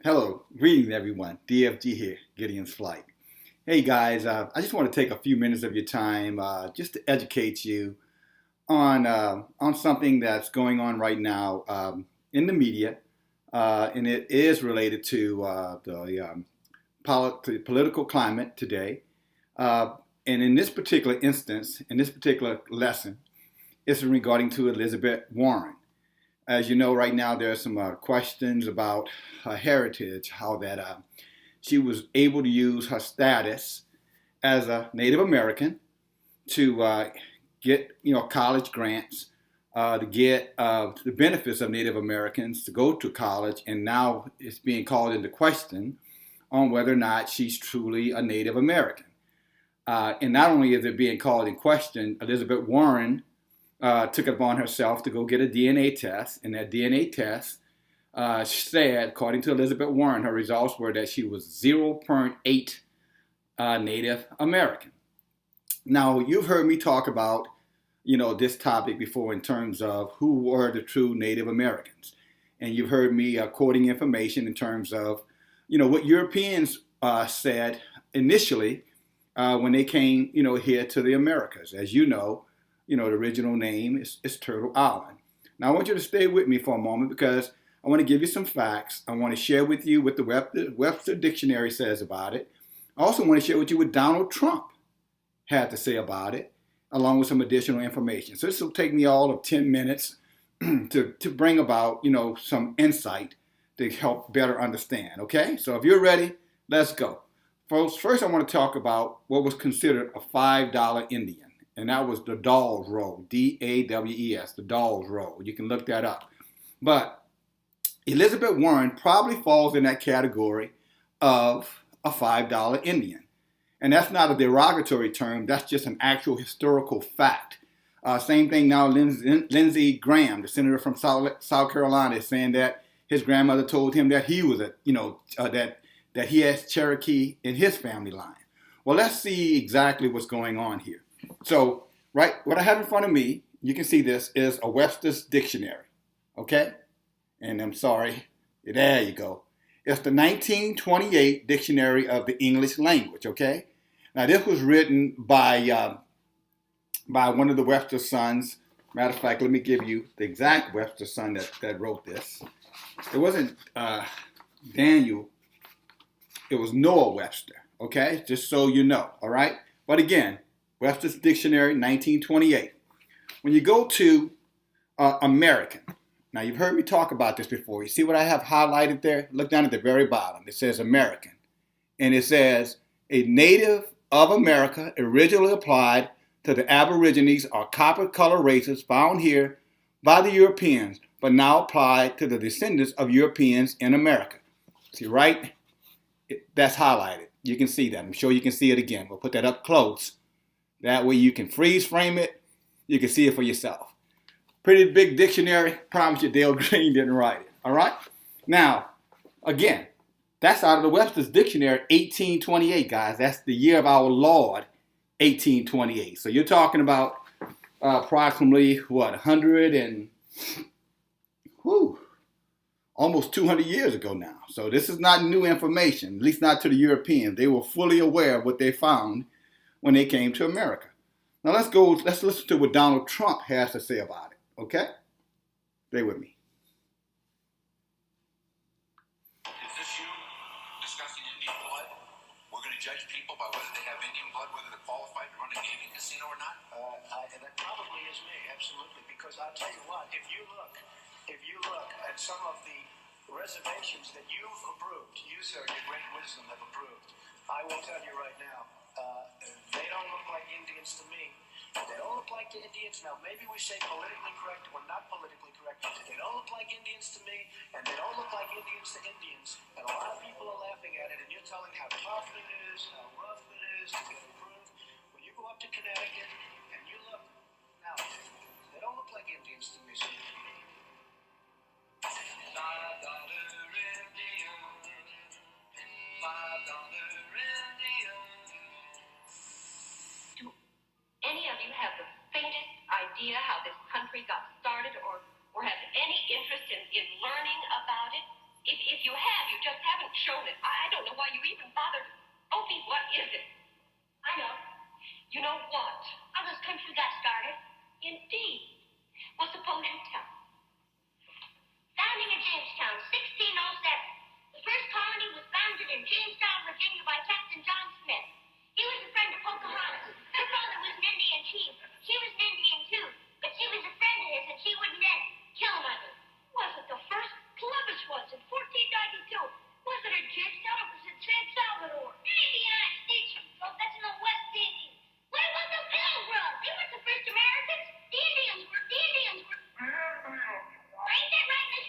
Hello, greetings everyone. DFG here, Gideon's Flight. Hey guys, I just want to take a few minutes of your time just to educate you on something that's going on right now in the media, and it is related to the political climate today. And in this particular instance, in this particular lesson, it's regarding to Elizabeth Warren. As you know, right now there are some questions about her heritage, how that she was able to use her status as a Native American to get college grants, to get the benefits of Native Americans to go to college, and now it's being called into question on whether or not she's truly a Native American. And not only is it being called in question, Elizabeth Warren took it upon herself to go get a DNA test, and that DNA test said, according to Elizabeth Warren, her results were that she was 0.8 Native American. Now, you've heard me talk about, this topic before in terms of who were the true Native Americans. And you've heard me quoting information in terms of, what Europeans said initially when they came, here to the Americas. As you know, the original name is Turtle Island. Now, I want you to stay with me for a moment because I want to give you some facts. I want to share with you what the Webster Dictionary says about it. I also want to share with you what Donald Trump had to say about it, along with some additional information. So this will take me all of 10 minutes to bring about, some insight to help better understand, okay? So if you're ready, let's go. First I want to talk about what was considered a $5 Indian. And that was the Dawes Roll, D-A-W-E-S, the Dawes Roll. You can look that up. But Elizabeth Warren probably falls in that category of a $5 Indian. And that's not a derogatory term. That's just an actual historical fact. Same thing now, Lindsey Graham, the senator from South Carolina, is saying that his grandmother told him that he was that he has Cherokee in his family line. Well, let's see exactly what's going on here. So, right, what I have in front of me, you can see this, is a Webster's Dictionary, okay? And I'm sorry, there you go. It's the 1928 Dictionary of the English Language, okay? Now, this was written by one of the Webster sons. Matter of fact, let me give you the exact Webster son that wrote this. It wasn't Daniel, it was Noah Webster, okay? Just so you know, all right? But again, Webster's Dictionary, 1928. When you go to American, now you've heard me talk about this before. You see what I have highlighted there? Look down at the very bottom. It says American. And it says, a native of America originally applied to the Aborigines or copper-colored races found here by the Europeans, but now applied to the descendants of Europeans in America. See, right? That's highlighted. You can see that. I'm sure you can see it again. We'll put that up close. That way you can freeze frame it. You can see it for yourself. Pretty big dictionary. Promise you Dale Green didn't write it. All right? Now, again, that's out of the Webster's Dictionary, 1828, guys. That's the year of our Lord, 1828. So you're talking about approximately, 100 and, almost 200 years ago now. So this is not new information, at least not to the Europeans. They were fully aware of what they found when they came to America. Now let's listen to what Donald Trump has to say about it, okay? Stay with me. Is this you discussing Indian blood? We're going to judge people by whether they have Indian blood, whether they're qualified to run a gaming casino or not? That probably is me, absolutely, because I'll tell you what, if you look at some of the reservations that you've approved, you, sir, your great wisdom have approved, I will tell you right now, they don't look like Indians to me. They don't look like Indians. Now, maybe we say politically correct or not politically correct. They don't look like Indians to me, and they don't look like Indians to Indians. And a lot of people are laughing at it, and you're telling how tough it is, how rough it is to get approved. When you go up to Connecticut and you look, now, they don't look like Indians to me, sir. Any of you have the faintest idea how this country got started or have any interest in learning about it? If you have, you just haven't in 1607. The first colony was founded in Jamestown, Virginia by Captain John Smith. He was a friend of Pocahontas. Her father was an Indian chief. She was an Indian too, but she was a friend of his and she wouldn't let him kill him. Wasn't the first? Columbus was in 1492. Was it in Jamestown or was it San Salvador? In the United States, that's in the West Indies. What about the Pilgrims? They weren't the first Americans. The Indians were. Ain't that right, Miss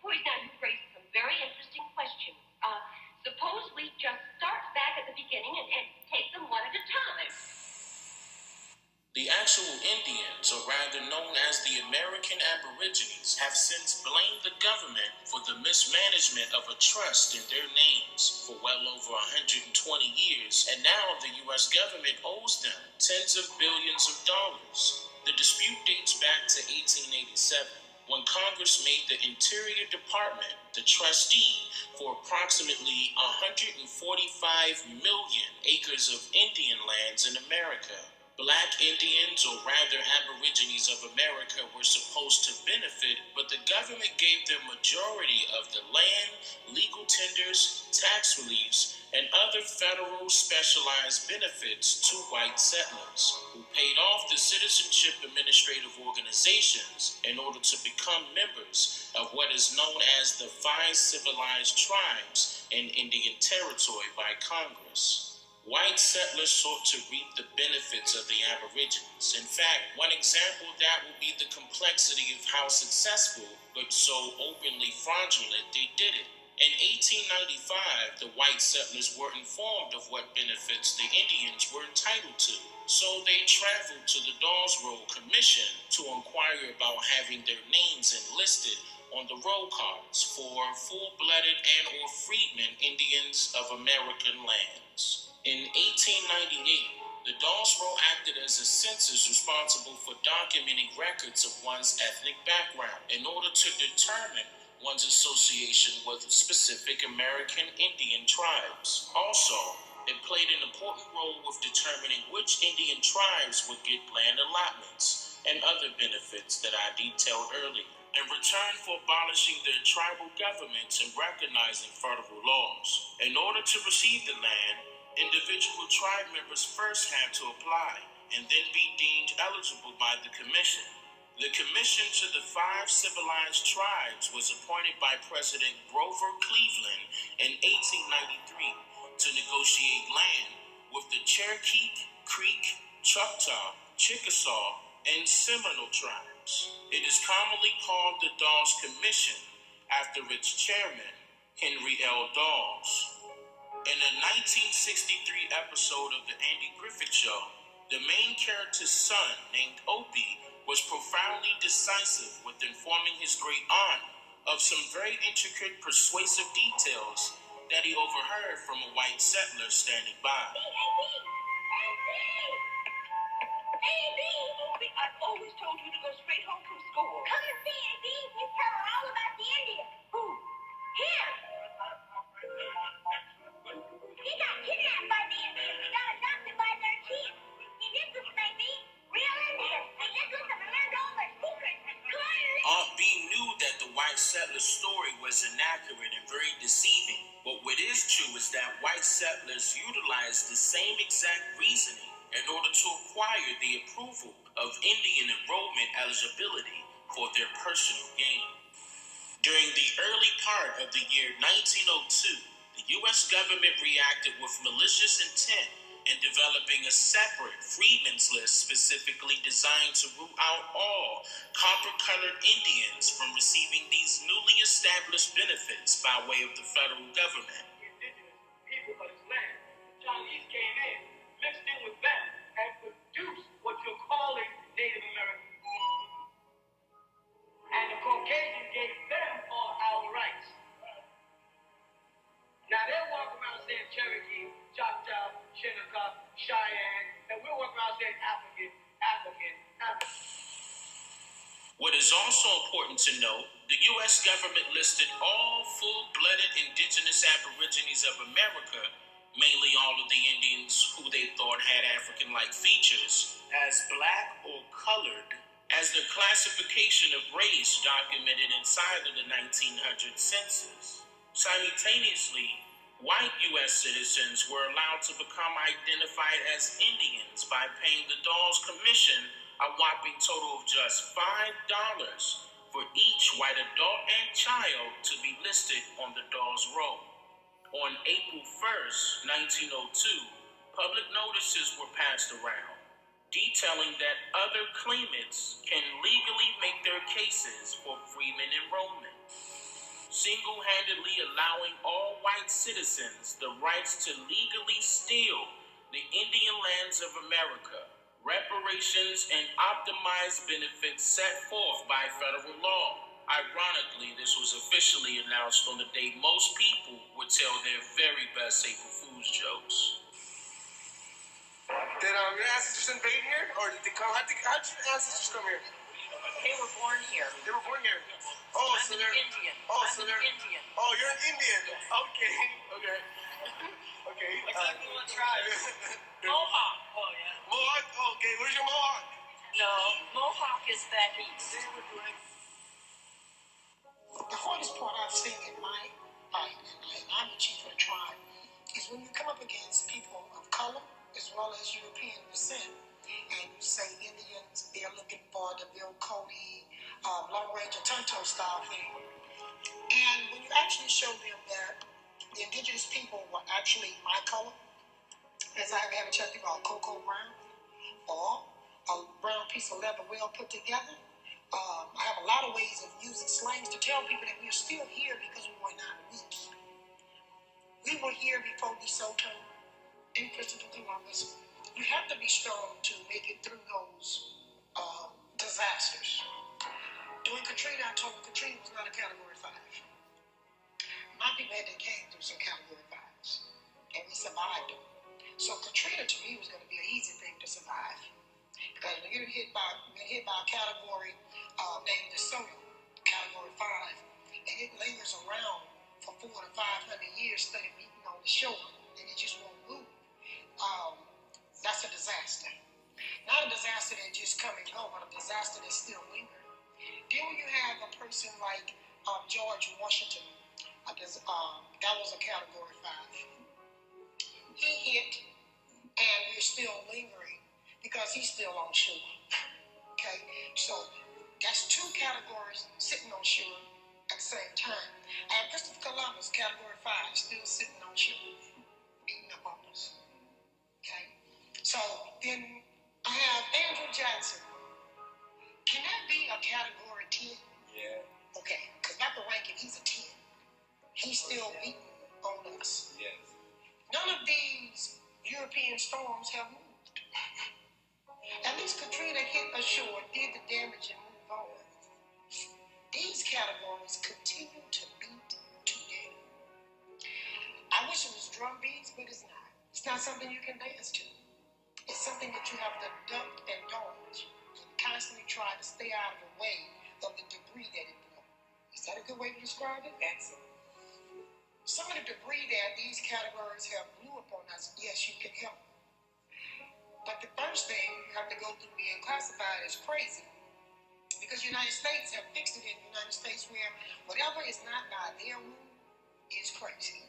Boys, now you raised some very interesting questions. Suppose we just start back at the beginning and take them one at a time. The actual Indians, or rather known as the American Aborigines, have since blamed the government for the mismanagement of a trust in their names for well over 120 years, and now the U.S. government owes them tens of billions of dollars. The dispute dates back to 1887, when Congress made the Interior Department the trustee for approximately 145 million acres of Indian lands in America. Black Indians, or rather Aborigines of America, were supposed to benefit, but the government gave the majority of the land, legal tenders, tax reliefs, and other federal specialized benefits to white settlers, who paid off the citizenship administrative organizations in order to become members of what is known as the 5 civilized tribes in Indian Territory by Congress. White settlers sought to reap the benefits of the Aborigines. In fact, one example of that will be the complexity of how successful, but so openly fraudulent, they did it. In 1895, the white settlers were informed of what benefits the Indians were entitled to, so they traveled to the Dawes Roll Commission to inquire about having their names enlisted on the roll cards for full-blooded and or freedmen Indians of American lands. In 1898, the Dawes Roll acted as a census responsible for documenting records of one's ethnic background in order to determine one's association with specific American Indian tribes. Also, it played an important role with determining which Indian tribes would get land allotments and other benefits that I detailed earlier. In return for abolishing their tribal governments and recognizing federal laws, in order to receive the land, individual tribe members first had to apply and then be deemed eligible by the commission. The commission to the 5 civilized tribes was appointed by President Grover Cleveland in 1893 to negotiate land with the Cherokee, Creek, Choctaw, Chickasaw, and Seminole tribes. It is commonly called the Dawes Commission after its chairman, Henry L. Dawes. In a 1963 episode of The Andy Griffith Show, the main character's son, named Opie, was profoundly decisive with informing his great aunt of some very intricate, persuasive details that he overheard from a white settler standing by. Hey, I've always told you to go straight home from school. Come and see, A.B. You tell her all about the Indian. Who? Him. He got kidnapped by the Indians. He got adopted by their chief. He did this, baby. Real Indians. They lived with them and learned all their secrets. Aunt B knew that the white settler's story was inaccurate and very deceiving. But what is true is that white settlers utilized the same exact reasoning in order to acquire the approval of Indian enrollment eligibility for their personal gain. During the early part of the year 1902, the U.S. government reacted with malicious intent in developing a separate freedmen's list specifically designed to root out all copper-colored Indians from receiving these newly established benefits by way of the federal government. Indigenous people of this land, the Chinese came in, mixed in with them, and produced what you're calling Native American. And the Caucasian gave them all our rights. Now they'll walk around saying Cherokee, Choctaw, Shinnecock, Cheyenne, and we'll walk around saying African. What is also important to note, the U.S. government listed all full-blooded indigenous Aborigines of America, mainly all of the Indians who they thought had African-like features, as black or colored as the classification of race documented inside of the 1900 census. Simultaneously, white U.S. citizens were allowed to become identified as Indians by paying the Dawes Commission a whopping total of just $5 for each white adult and child to be listed on the Dawes roll. On April 1st, 1902, public notices were passed around, detailing that other claimants can legally make their cases for freeman enrollment, single-handedly allowing all white citizens the rights to legally steal the Indian lands of America, reparations, and optimized benefits set forth by federal law. Ironically, this was officially announced on the day most people would tell their very best April Fool's jokes. Did your ancestors invade here, or did they come? How'd your ancestors come here? They were born here. They were born here. Oh, I'm so an they're Indian. Oh, I'm so an they're Indian. Oh, you're an Indian. Okay, okay, okay. Exactly what tribe? Mohawk. Oh yeah. Mohawk. Oh, okay, where's your Mohawk? No, Mohawk is back east. The hardest part I've seen in my life, and I'm the chief of the tribe, is when you come up against people of color as well as European descent, and you say Indians, they're looking for the Bill Cody, Long Ranger Tonto style thing. And when you actually show them that the indigenous people were actually my color, as I have a tell people about cocoa brown, or a brown piece of leather well put together, I have a lot of ways of using slangs to tell people that we're still here because we were not weak. We were here before DeSoto and Christopher Columbus. You have to be strong to make it through those disasters. During Katrina, I told them Katrina was not a Category 5. My people had came through some Category 5s, and we survived them. So Katrina to me was going to be an easy thing to survive. Because when you're hit by a category named DeSoto, Category 5, and it lingers around for 400 to 500 years, instead of beating on the shore, and it just won't move. That's a disaster. Not a disaster that just come and go, but a disaster that's still lingering. Then when you have a person like George Washington, that was a Category 5. He hit, and we're still lingering because he's still on shore. Okay, so that's two categories sitting on shore at the same time. I have Christopher Columbus, Category 5, still sitting on shore, beating up on us. Okay, so then I have Andrew Jackson. Can that be a Category 10? Yeah. Okay, because Michael Rankin, he's a 10. He's still beating on us. Yes. None of these European storms have moved. At least Katrina hit ashore, did the damage, and moved on. These categories continue to beat today. I wish it was drum beats, but it's not. It's not something you can dance to. It's something that you have to duck and dodge and constantly try to stay out of the way of the debris that it brought. Is that a good way to describe it? Excellent. Some of the debris that these categories have blew upon us, yes, you can help. But the first thing you have to go through being classified as crazy, because the United States have fixed it in the United States where whatever is not by their rule is crazy.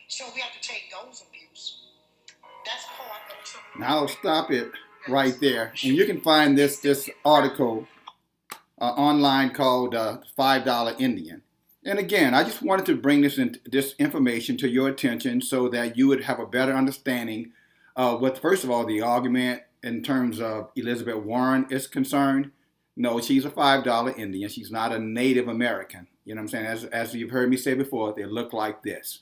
So we have to take those abuse. That's part of something. Now I'll stop it right there. And you can find this article online called $5 Indian. And again, I just wanted to bring this information to your attention so that you would have a better understanding of what, first of all, the argument in terms of Elizabeth Warren is concerned. No, she's a $5 Indian. She's not a Native American. You know what I'm saying? As you've heard me say before, they look like this.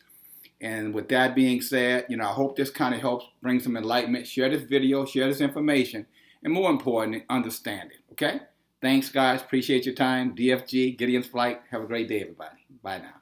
And with that being said, I hope this kind of helps bring some enlightenment. Share this video, share this information, and more important, understand it. Okay? Thanks, guys. Appreciate your time. DFG, Gideon's Flight. Have a great day, everybody. Bye now.